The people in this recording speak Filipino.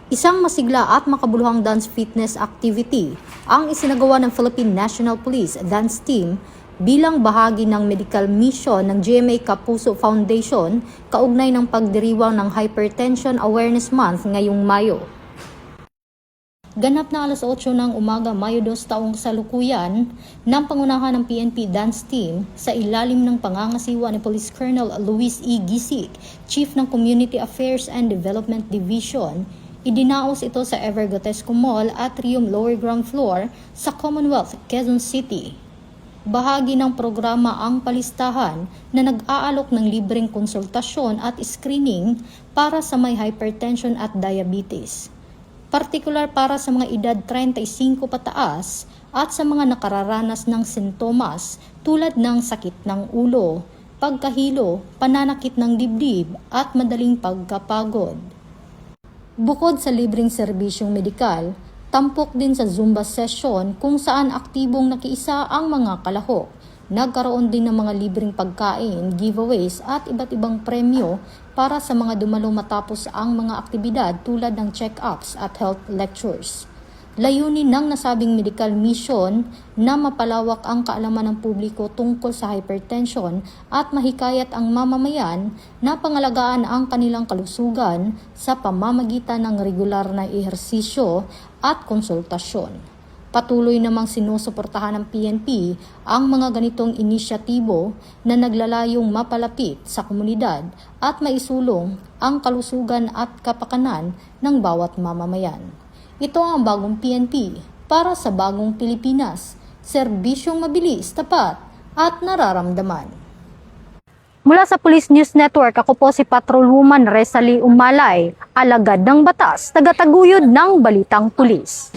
Isang masigla at makabuluhang dance fitness activity ang isinagawa ng Philippine National Police Dance Team bilang bahagi ng medical mission ng GMA Kapuso Foundation kaugnay ng pagdiriwang ng Hypertension Awareness Month ngayong Mayo. Ganap na alas 8 ng umaga, Mayo 2 taong kasalukuyan ng pangunahan ng PNP Dance Team sa ilalim ng pangangasiwa ni Police Colonel Luis E. Gisik, Chief ng Community Affairs and Development Division. Idinaos ito sa Evergotesco Mall, Atrium Lower Ground Floor sa Commonwealth, Quezon City. Bahagi ng programa ang palistahan na nag-aalok ng libreng konsultasyon at screening para sa may hypertension at diabetes. Partikular para sa mga edad 35 pataas at sa mga nakararanas ng sintomas tulad ng sakit ng ulo, pagkahilo, pananakit ng dibdib at madaling pagkapagod. Bukod sa libreng serbisyong medikal, tampok din sa Zumba session kung saan aktibong nakiisa ang mga kalahok. Nagkaroon din ng mga libreng pagkain, giveaways at iba't ibang premyo para sa mga dumalo matapos ang mga aktibidad tulad ng check-ups at health lectures. Layunin ng nasabing medical mission na mapalawak ang kaalaman ng publiko tungkol sa hypertension at mahikayat ang mamamayan na pangalagaan ang kanilang kalusugan sa pamamagitan ng regular na ehersisyo at konsultasyon. Patuloy namang sinusuportahan ng PNP ang mga ganitong inisyatibo na naglalayong mapalapit sa komunidad at maisulong ang kalusugan at kapakanan ng bawat mamamayan. Ito ang bagong PNP para sa bagong Pilipinas, serbisyong mabilis, tapat at nararamdaman. Mula sa Police News Network, ako po si Patrolwoman Rezalie Umalay, alagad ng batas, tagataguyod ng Balitang Pulis.